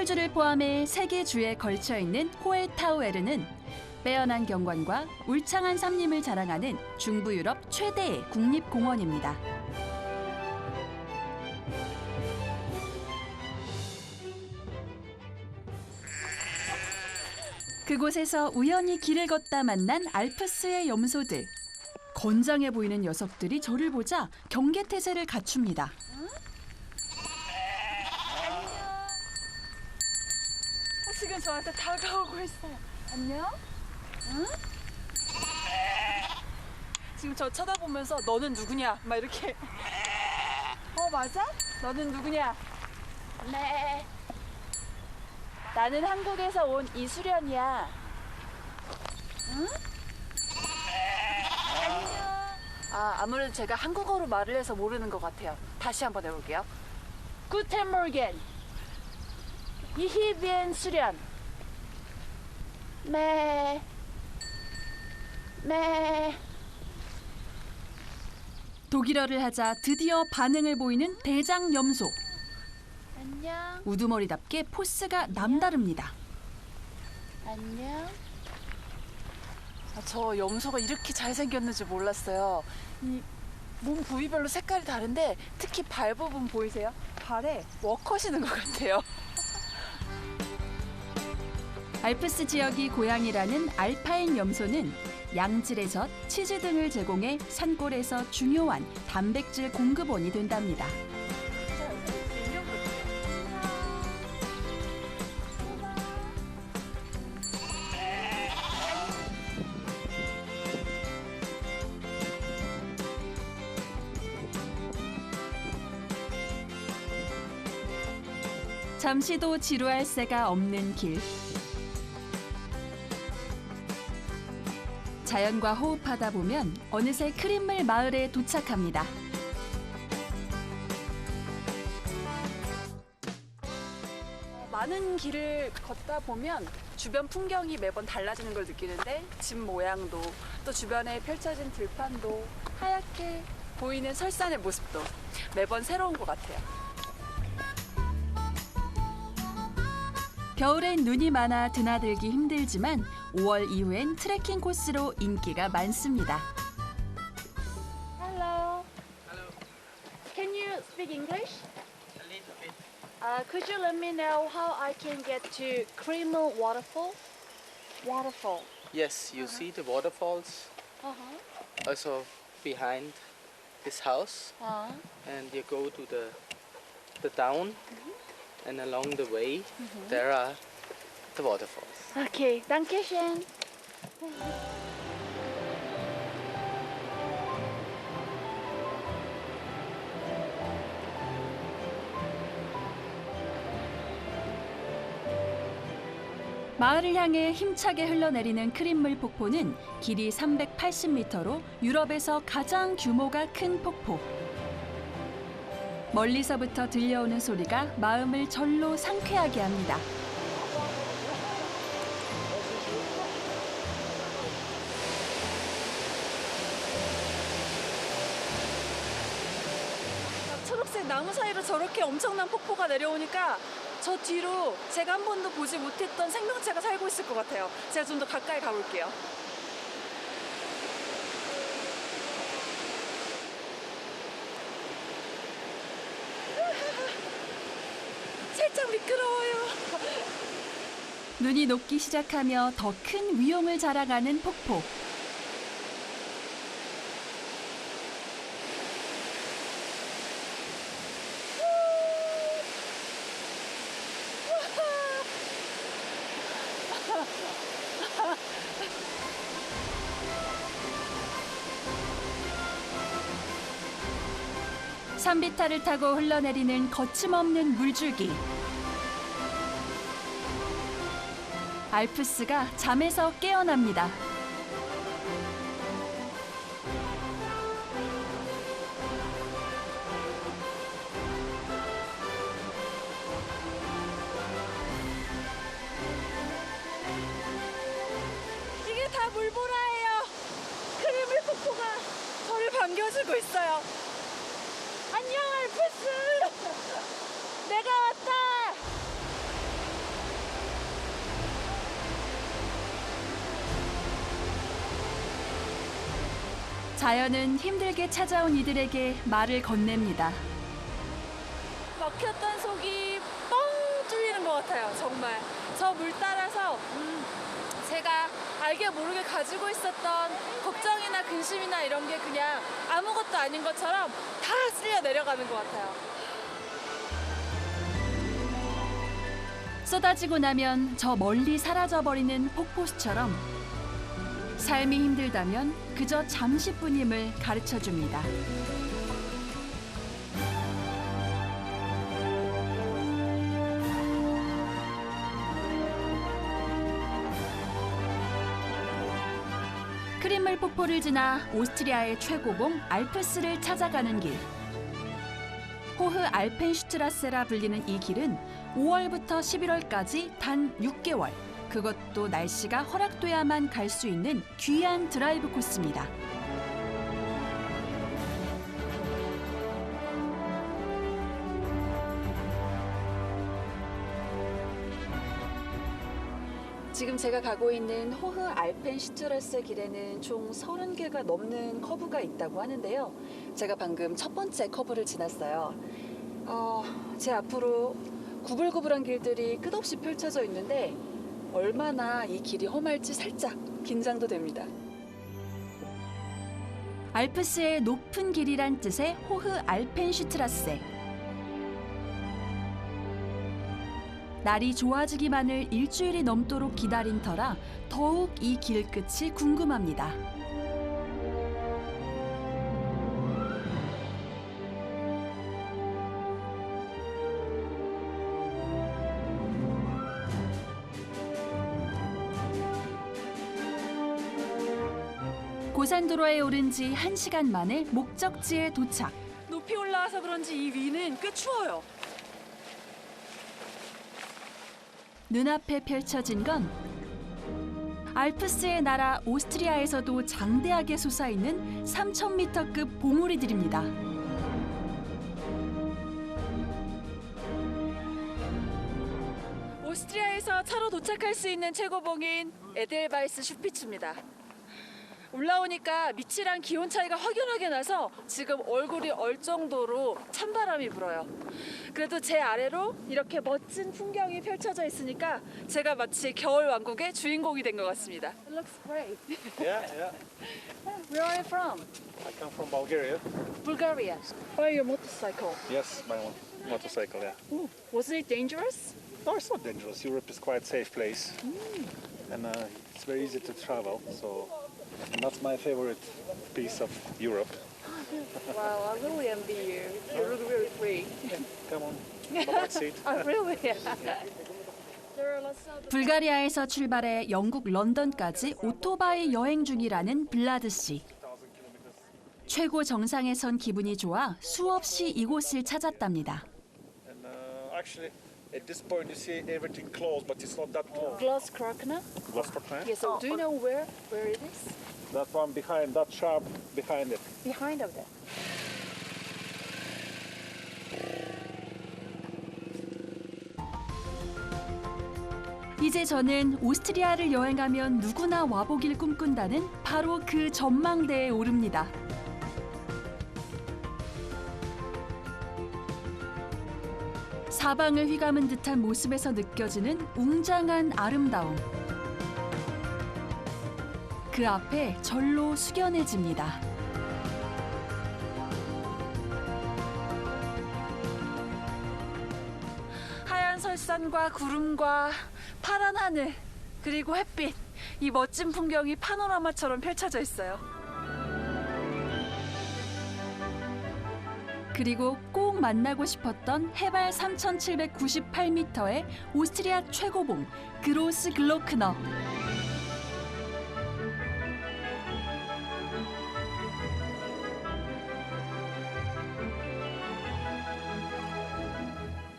식물주를 포함해 3개 주에 걸쳐 있는 호헤타우에르는 빼어난 경관과 울창한 산림을 자랑하는 중부 유럽 최대의 국립공원입니다. 그곳에서 우연히 길을 걷다 만난 알프스의 염소들. 건장해 보이는 녀석들이 저를 보자 경계태세를 갖춥니다. 지금 저한테 다가오고 있어요. 안녕? 응? 지금 저 쳐다보면서 너는 누구냐? 막 이렇게. 맞아? 너는 누구냐? 네. 나는 한국에서 온 이수련이야. 응? 안녕. 아무래도 제가 한국어로 말을 해서 모르는 것 같아요. 다시 한번 해볼게요. Guten Morgen. Ich bin 수련. 네. 네. 독일어를 하자 드디어 반응을 보이는 대장 염소. 안녕. 우두머리답게 포스가 남다릅니다. 안녕. 저 염소가 이렇게 잘생겼는지 몰랐어요. 이 몸 부위별로 색깔이 다른데 특히 발 부분 보이세요? 발에 워컷 있는 것 같아요. 알프스 지역이 고향이라는 알파인 염소는 양질의 젖, 치즈 등을 제공해 산골에서 중요한 단백질 공급원이 된답니다. 잠시도 지루할 새가 없는 길. 자연과 호흡하다 보면 어느새 크림물 마을에 도착합니다. 많은 길을 걷다 보면 주변 풍경이 매번 달라지는 걸 느끼는데 집 모양도 또 주변에 펼쳐진 들판도 하얗게 보이는 설산의 모습도 매번 새로운 것 같아요. 겨울엔 눈이 많아 드나들기 힘들지만 5월 이후엔 트레킹 코스로 인기가 많습니다. Hello. Hello, Can you speak English? a little bit. Could you let me know how I can get to Kreml waterfall? Waterfall. Yes, you see the waterfalls also behind this house, and you go to the town, and along the way there are the waterfalls. Okay, danke schön. 마을을 향해 힘차게 흘러내리는 크림물 폭포는 길이 380m로 유럽에서 가장 규모가 큰 폭포. 멀리서부터 들려오는 소리가 마음을 절로 상쾌하게 합니다. 초록색 나무 사이로 저렇게 엄청난 폭포가 내려오니까 저 뒤로 제가 한 번도 보지 못했던 생명체가 살고 있을 것 같아요. 제가 좀 더 가까이 가볼게요. 살짝 미끄러워요. 눈이 녹기 시작하며 더 큰 위용을 자랑하는 폭포. 산비탈을 타고 흘러내리는 거침없는 물줄기. 알프스가 잠에서 깨어납니다. 이게 다 물보라예요. 크림물 폭포가 저를 반겨주고 있어요. 안녕 알프스. 내가 왔다. 자연은 힘들게 찾아온 이들에게 말을 건넵니다. 막혔던 속이 뻥 뚫리는 것 같아요. 정말 저 물 따라서 제가 알게 모르게 가지고 있었던 걱정이나 근심이나 이런 게 그냥 아무것도 아닌 것처럼 다 쓸려 내려가는 것 같아요. 쏟아지고 나면 저 멀리 사라져버리는 폭포수처럼 삶이 힘들다면 그저 잠시뿐임을 가르쳐줍니다. 크림물 폭포를 지나 오스트리아의 최고봉 알프스를 찾아가는 길. 호흐 알펜슈트라세라 불리는 이 길은 5월부터 11월까지 단 6개월, 그것도 날씨가 허락돼야만 갈 수 있는 귀한 드라이브 코스입니다. 지금 제가 가고 있는 호흐 알펜슈트라세 길에는 총 30개가 넘는 커브가 있다고 하는데요. 제가 방금 첫 번째 커브를 지났어요. 제 앞으로 구불구불한 길들이 끝없이 펼쳐져 있는데 얼마나 이 길이 험할지 살짝 긴장도 됩니다. 알프스의 높은 길이란 뜻의 호흐 알펜슈트라세. 날이 좋아지기만을 일주일이 넘도록 기다린 터라 더욱 이 길 끝이 궁금합니다. 고산도로에 오른 지 1시간 만에 목적지에 도착. 높이 올라와서 그런지 이 위는 꽤 추워요. 눈앞에 펼쳐진 건 알프스의 나라 오스트리아에서도 장대하게 솟아있는 3,000m급 봉우리들입니다. 오스트리아에서 차로 도착할 수 있는 최고봉인 에델바이스 슈피츠입니다. 올라오니까 밑이랑 기온 차이가 확연하게 나서 지금 얼굴이 얼 정도로 찬바람이 불어요. 그래도 제 아래로 이렇게 멋진 풍경이 펼쳐져 있으니까 제가 마치 겨울 왕국의 주인공이 된 것 같습니다. It looks great. Yeah. Where are you from? I come from Bulgaria. Bulgaria. By your motorcycle. Yes, my motorcycle, yeah. Ooh, wasn't it dangerous? No, it's not dangerous. Europe is quite a safe place. And it's very easy to travel, so and that's my favorite piece of Europe. Wow, I really envy you. You look really free. Come on, the back seat. Oh, really? There are lots of 불가리아에서 출발해 영국 런던까지 오토바이 여행 중이라는 블라드 씨. 최고 정상에 선 기분이 좋아 수없이 이곳을 찾았답니다. And actually, at this point you see everything closed, but it's not that close. Glasskrockner? Glasskrockner? Yes. So do you know where it is? That one behind, that sharp behind it. Behind of that. 이제 저는 오스트리아를 여행하면 누구나 와보길 꿈꾼다는 바로 그 전망대에 오릅니다. 사방을 휘감은 듯한 모습에서 느껴지는 웅장한 아름다움. 그 앞에 절로 숙연해집니다. 하얀 설산과 구름과 파란 하늘 그리고 햇빛 이 멋진 풍경이 파노라마처럼 펼쳐져 있어요. 그리고 꼭 만나고 싶었던 해발 3,798m의 오스트리아 최고봉 그로스 글로크너.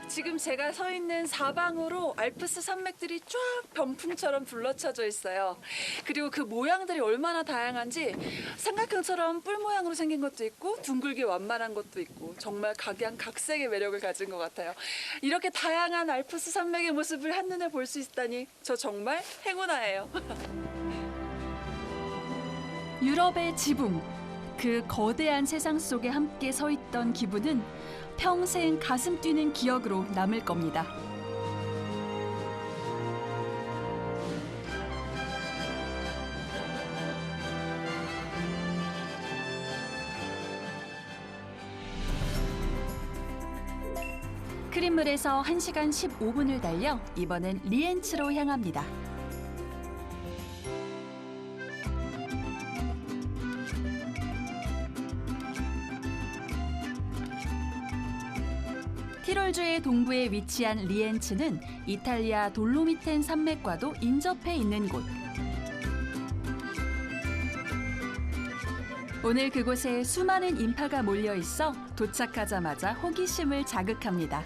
지금 제가 서 있는 사방으로 알프스 산맥들이 쫙 병풍처럼 둘러쳐져 있어요. 그리고 그 모양들이 얼마나 다양한지 삼각형처럼 뿔 모양으로 생긴 것도 있고 둥글게 완만한 것도 있고 정말 각양각색의 매력을 가진 것 같아요. 이렇게 다양한 알프스 산맥의 모습을 한눈에 볼 수 있다니 저 정말 행운아예요. 유럽의 지붕, 그 그 거대한 세상 속에 함께 서 있던 기분은 평생 가슴 뛰는 기억으로 남을 겁니다. 크림물에서 1시간 15분을 달려 이번엔 리엔츠로 향합니다. 티롤주의 동부에 위치한 리엔츠는 이탈리아 돌로미텐 산맥과도 인접해 있는 곳. 오늘 그곳에 수많은 인파가 몰려 있어 도착하자마자 호기심을 자극합니다.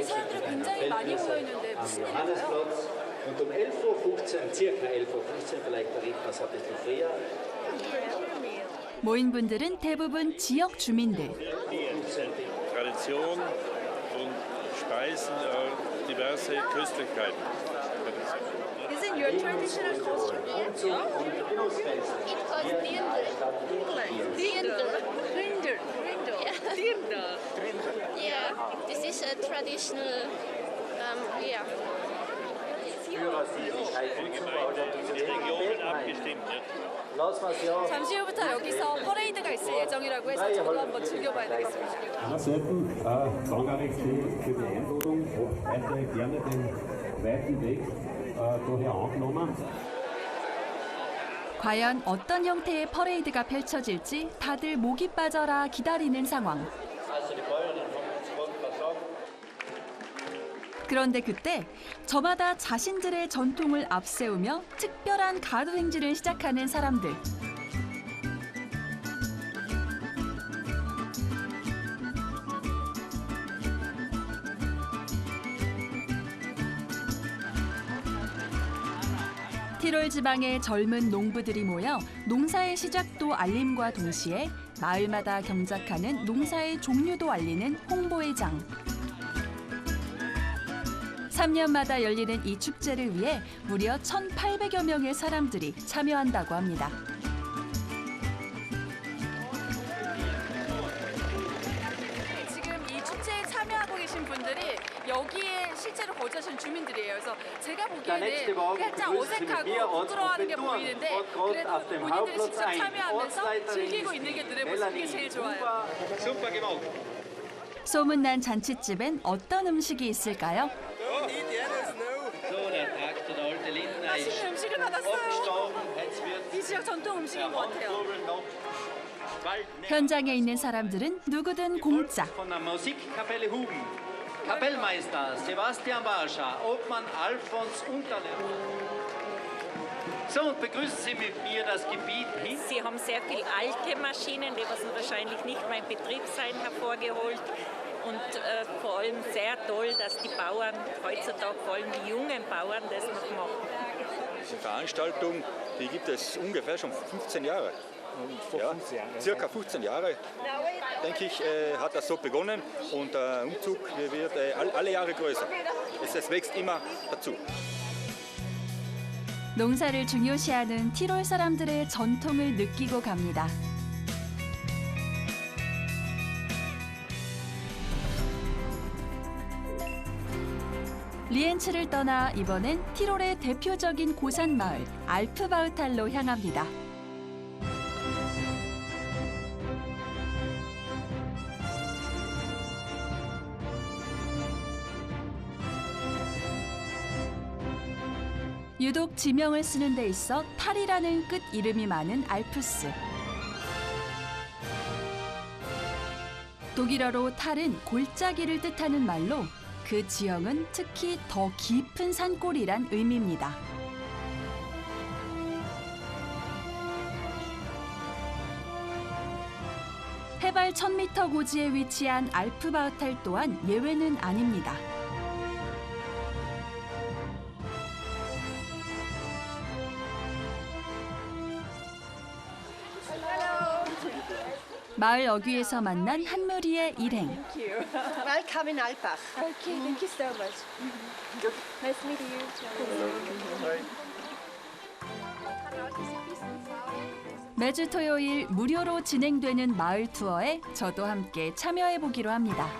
사람들이 굉장히 많이 모여 있는데 무슨 일인가요? Und um 11:15 circa 11:15 vielleicht der Rhythmus ein bisschen früher. 모인 분들은 대부분 지역 주민들. Tradition und Speisen, diverse Köstlichkeiten. Isn't your traditional costume? Yeah, this is a traditional, yeah. Regionen abgestimmt. Nicht? Lass mal's ja. 잠시 후부터 여기서 퍼레이드가 있을 예정이라고 해서 저도 한번 즐겨봐야 되겠습니다. Sollten, danke Alex für die Einladung. Heute gerne den weiten Weg daher angenommen. 과연 어떤 형태의 퍼레이드가 펼쳐질지 다들 목이 빠져라 기다리는 상황. 그런데 그때 저마다 자신들의 전통을 앞세우며 특별한 가루 행진을 시작하는 사람들. 티롤 지방의 젊은 농부들이 모여 농사의 시작도 알림과 동시에 마을마다 경작하는 농사의 종류도 알리는 홍보의 장. 3년마다 열리는 이 축제를 위해 무려 1,800여 명의 사람들이 참여한다고 합니다. 지금 이 축제에 참여하고 계신 분들이 여기에 실제로 거주하시는 주민들이에요. 그래서 제가 보기에는 살짝 어색하고 부끄러워하는 게 보이는데 그래도 본인들이 직접 참여하면서 즐기고 있는 게 눈에 보이는 게 제일 좋아요. 소문난 잔칫집엔 어떤 음식이 있을까요? 맛있는 음식을 받았어요. 이 지역 전통 음식인 것 같아요. 현장에 있는 사람들은 누구든 공짜. Von der Musikkapelle Huben. Kapellmeister Sebastian Barscha, Obmann Alfons Unterlehr. So, und begrüßen Sie mit mir das Gebiet hin. Sie haben sehr viel alte Maschinen, die was wahrscheinlich nicht mehr im Betrieb sein, hervorgeholt. Und vor allem sehr toll, dass die Bauern heutzutage, vor allem die jungen Bauern, das noch machen. Diese Veranstaltung, die gibt es ungefähr schon 15 Jahre. Ja, circa 15 Jahre, denke ich, hat das so begonnen und der Umzug wird alle Jahre größer. Es wächst immer dazu. 농사를 중요시하는 티롤 사람들의 전통을 느끼고 갑니다. 리엔츠를 떠나 이번엔 티롤의 대표적인 고산 마을 알프바우탈로 향합니다. 유독 지명을 쓰는 데 있어 탈이라는 끝 이름이 많은 알프스. 독일어로 탈은 골짜기를 뜻하는 말로 그 지형은 특히 더 깊은 산골이란 의미입니다. 해발 1000m 고지에 위치한 알프바우탈 또한 예외는 아닙니다. 마을 어귀에서 만난 한 무리의 일행. Welcome in Alpbach. Okay, thank you so much. Nice meeting you. 매주 토요일 무료로 진행되는 마을 투어에 저도 함께 참여해 보기로 합니다.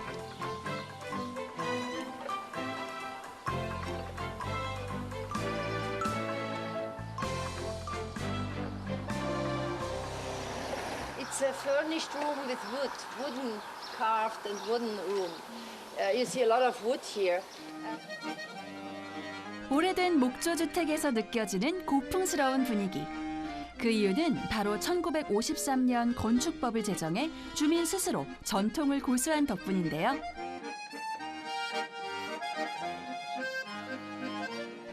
It's a furnished room with wood, wooden carved and wooden room. You see a lot of wood here. 오래된 목조주택에서 느껴지는 고풍스러운 분위기. 그 이유는 바로 1953년 건축법을 제정해 주민 스스로 전통을 고수한 덕분인데요.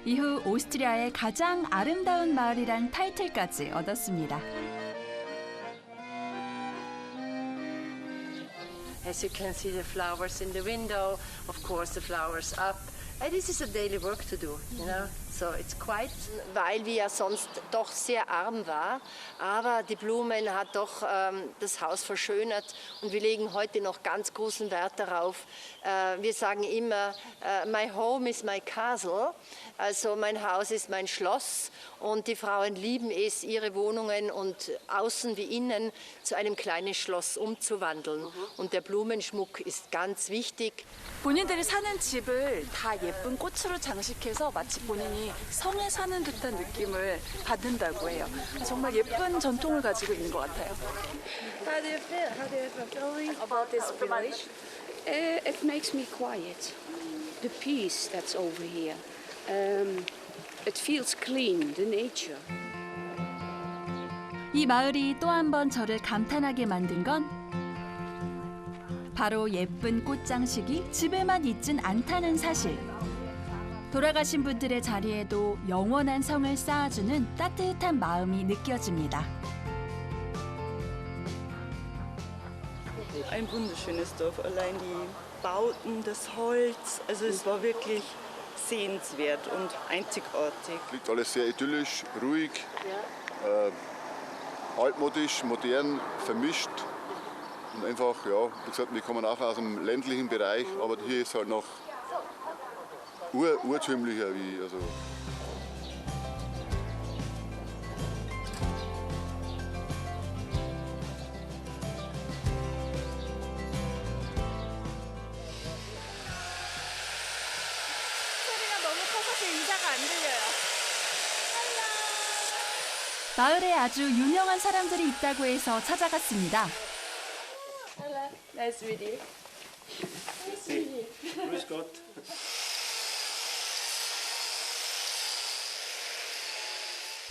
이후 오스트리아의 가장 아름다운 마을이란 타이틀까지 얻었습니다. As you can see the flowers in the window, of course the flowers up. And this is a daily work to do, you know. So it's quite, weil wir ja sonst doch sehr arm war, aber die Blumen hat doch das Haus verschönert und wir legen heute noch ganz großen Wert darauf. Wir sagen immer, my home is my castle, also mein Haus ist mein Schloss und die Frauen lieben es, ihre Wohnungen und außen wie innen zu einem kleinen Schloss umzuwandeln. Und der Blumenschmuck ist ganz wichtig. 본인들이 사는 집을 다 예쁜 꽃으로 장식해서 마치 본인이 성에 사는 듯한 느낌을 받는다고 해요. 정말 예쁜 전통을 가지고 있는 것 같아요. How do you feel? How do you have a feeling about this village? It makes me quiet. The peace that's over here. It feels clean, the nature. 이 마을이 또 한 번 저를 감탄하게 만든 건 바로 예쁜 꽃장식이 집에만 있진 않다는 사실. 돌아가신 분들의 자리에도 영원한 성을 쌓아주는 따뜻한 마음이 느껴집니다. Ein wunderschönes Dorf, allein die Bauten, das Holz, also es war wirklich sehenswert und einzigartig. Liegt alles sehr idyllisch, ruhig, altmodisch, modern, vermischt. Und einfach, ja, wie gesagt, wir kommen auch aus einem ländlichen Bereich, aber hier ist halt noch urtümlicher wie, also. 소리가 너무 커서 인사가 안 들려요. 마을에 아주 유명한 사람들이 있다고 해서 찾아갔습니다. Hello, nice to meet you. Nice to meet you. Grüß Gott.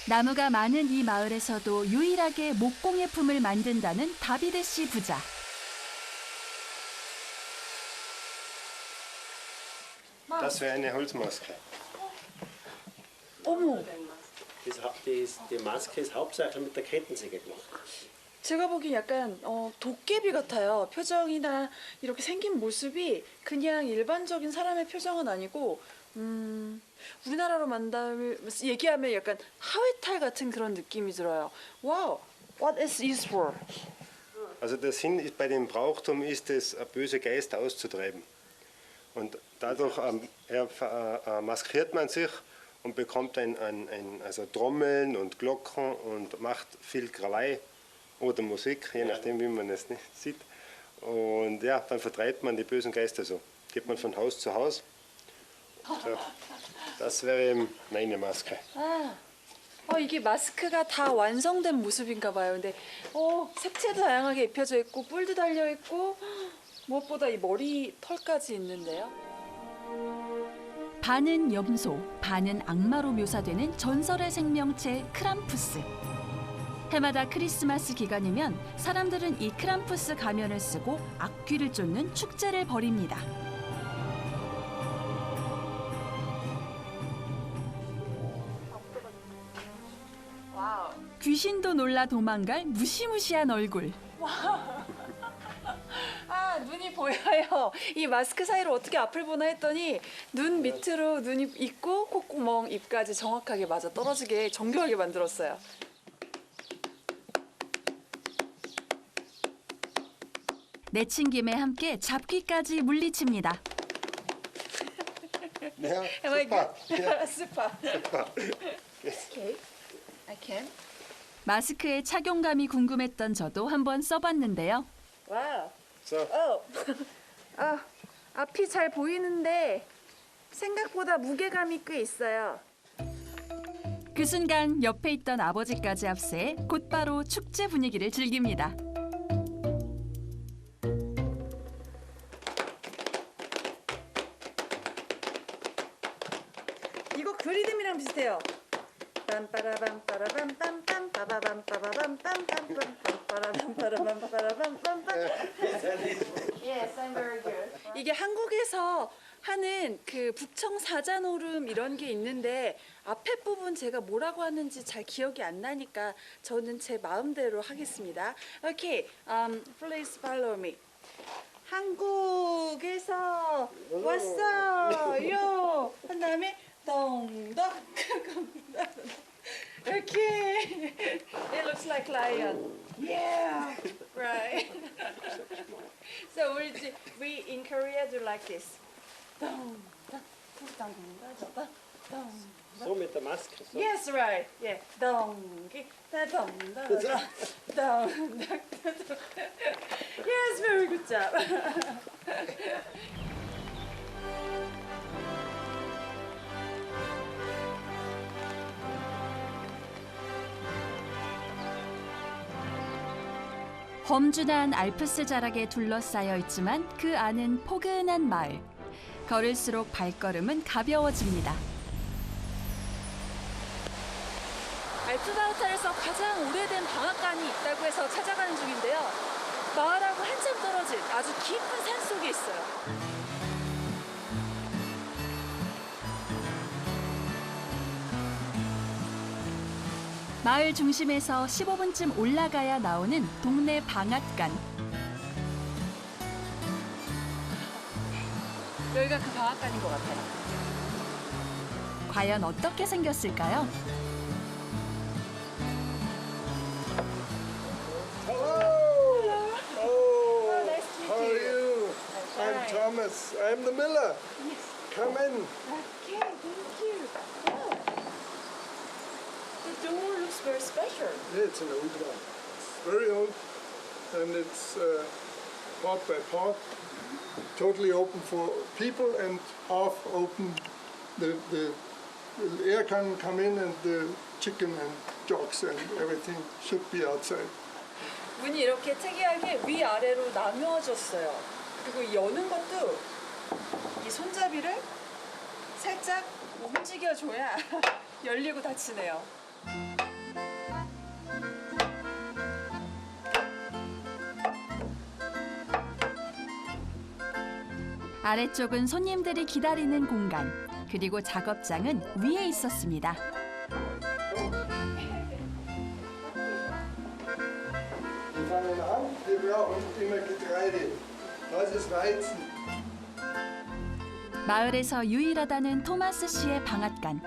나무가 많은 이 마을에서도 유일하게 목공예품을 만든다는 다비드 씨 부자. Das wäre eine Holzmaske. 어머, Die Maske ist hauptsächlich mit der Kettensäge gemacht. 제가 보기엔 약간 도깨비 같아요. 표정이나 이렇게 생긴 모습이 그냥 일반적인 사람의 표정은 아니고 우리나라로 얘기하면 약간 하회탈 같은 그런 느낌이 들어요. Wow, what is this for? Also der Sinn bei dem Brauchtum ist es, böse Geister auszutreiben. Und dadurch maskiert man sich und bekommt also Trommeln und Glocken und macht viel Krawall oder Musik, je nachdem wie man es nicht sieht. Und ja, dann vertreibt man die bösen Geister so. Geht man von Haus zu Haus. So, das wäre eben meine Maske. 이게 마스크가 다 완성된 모습인가 봐요. 근데 색채도 다양하게 입혀져 있고 뿔도 달려 있고 무엇보다 이 머리 털까지 있는데요. 반은 염소, 반은 악마로 묘사되는 전설의 생명체 크람푸스. 해마다 크리스마스 기간이면 사람들은 이 크람푸스 가면을 쓰고 악귀를 쫓는 축제를 벌입니다. 귀신도 놀라 도망갈 무시무시한 얼굴. 눈이 보여요. 이 마스크 사이로 어떻게 앞을 보나 했더니 눈 밑으로 눈이 있고 콧구멍, 입까지 정확하게 맞아 떨어지게 정교하게 만들었어요. 내친김에 함께 잡기까지 물리칩니다. Ja, Am I super. good? Ja. Super. Super. Okay. I I can. 마스크의 착용감이 궁금했던 저도 한번 써봤는데요. 와우. 앞이 잘 보이는데 생각보다 무게감이 꽤 있어요. 그 순간 옆에 있던 아버지까지 앞세 곧바로 축제 분위기를 즐깁니다. 이거 그 리듬이랑 비슷해요. 빰빠라밤빠라밤빰빰 빠바밤빠바밤빰빰빰빰빠라밤빠라밤빠라밤빰빰. Yes, I'm very good. 이게 한국에서 하는 그 북청 사자노름 이런 게 있는데 앞에 부분 제가 뭐라고 하는지 잘 기억이 안 나니까 저는 제 마음대로 하겠습니다. Okay, please follow me. 한국에서 왔어요. 한 다음에 동덕. Okay. It looks like lion. Yeah. Right. So we in Korea do like this. 동덕, 동덕, 동덕. So mit der Maske. So. Yes, right. Yeah. 동기, 동덕, 동덕. Yes, very good job. 험준한 알프스 자락에 둘러싸여 있지만 그 안은 포근한 마을. 걸을수록 발걸음은 가벼워집니다. 알프바우탈에서 가장 오래된 방앗간이 있다고 해서 찾아가는 중인데요. 마을하고 한참 떨어진 아주 깊은 산 속에 있어요. 마을 중심에서 15분쯤 올라가야 나오는 동네 방앗간. 여기가 그 방앗간인 것 같아요. 과연 어떻게 생겼을까요? How are you? I'm Thomas. I'm the miller. Come in. Okay, thank you. Oh. The door looks very special. Yeah, it's an old one. It's very old, and it's part by part, totally open for people and half open. The air can come in and the chicken and dogs and everything should be outside. 문이 이렇게 특이하게 위아래로 나누어졌어요. 그리고 이 여는 것도 이 손잡이를 살짝 움직여줘야 열리고 닫히네요. 아래쪽은 손님들이 기다리는 공간, 그리고 작업장은 위에 있었습니다. Wir fangen an, wir brauchen immer Getreide. Das ist Weizen. 마을에서 유일하다는 토마스 씨의 방앗간.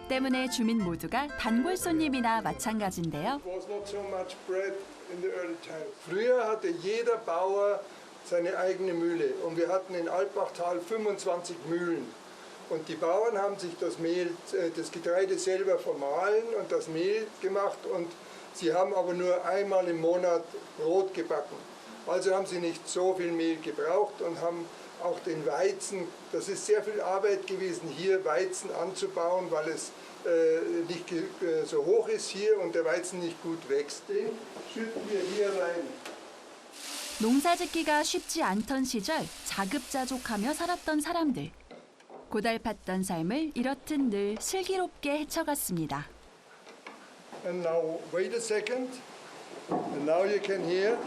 때문에 주민 모두가 단골 손님이나 마찬가지인데요. It was not so much bread in the early time. Früher hatte jeder Bauer seine eigene Mühle und wir hatten in Alpbachtal 25 Mühlen. Und die Bauern haben sich das Getreide selber vermahlen und das Mehl gemacht und sie haben aber nur einmal im Monat Brot gebacken. Also haben sie nicht so viel Mehl gebraucht und haben auch den Weizen, das ist sehr viel Arbeit gewesen, hier Weizen anzubauen, weil es nicht so hoch ist hier und der Weizen nicht gut wächst. Den schütten wir hier rein. 농사짓기가 쉽지 않던 시절 자급자족하며 살았던 사람들. 고달팠던 삶을 이렇듯 늘 슬기롭게 헤쳐갔습니다. And now wait a second. And now you can hear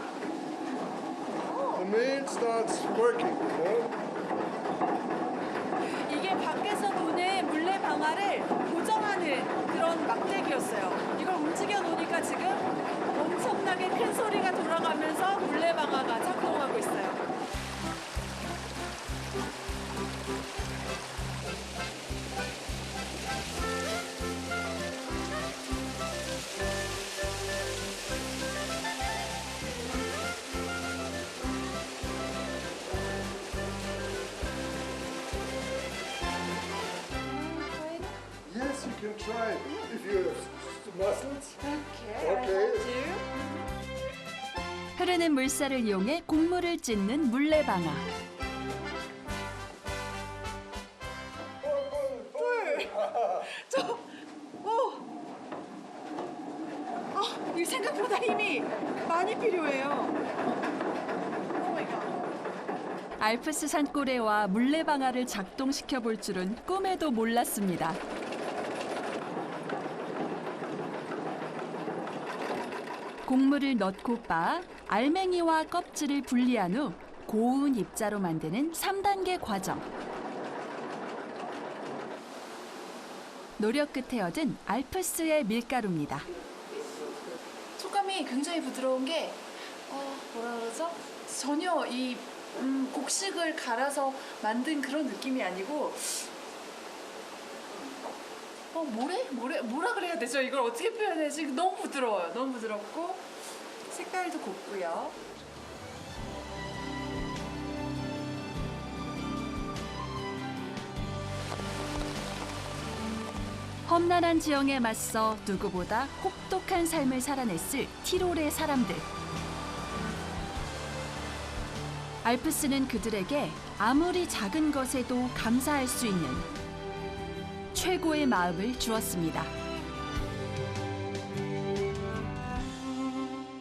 the mill starts working. 이게 밖에서 도는 물레 방아를 고정하는 그런 막대기였어요. 이걸 움직여 놓으니까 지금 엄청나게 큰 소리가 돌아가면서 물레 방아가 작동하고 있어요. Yes, Yes, you can try if you have muscles. Okay. 흐르는 물살을 이용해 곡물을 찢는 물레방아. 이 생각보다 힘이 많이 필요해요. 알프스 산고래와 물레방아를 작동시켜 볼 줄은 꿈에도 몰랐습니다. 곡물을 넣고 빻아 알맹이와 껍질을 분리한 후 고운 입자로 만드는 3단계 과정. 노력 끝에 얻은 알프스의 밀가루입니다. 촉감이 굉장히 부드러운 게 뭐라 그러죠? 전혀 이 곡식을 갈아서 만든 그런 느낌이 아니고 뭐라 그래야 되죠? 이걸 어떻게 표현해야지? 너무 부드러워요. 너무 부드럽고 색깔도 곱고요. 험난한 지형에 맞서 누구보다 혹독한 삶을 살아냈을 티롤의 사람들. 알프스는 그들에게 아무리 작은 것에도 감사할 수 있는 최고의 마음을 주었습니다.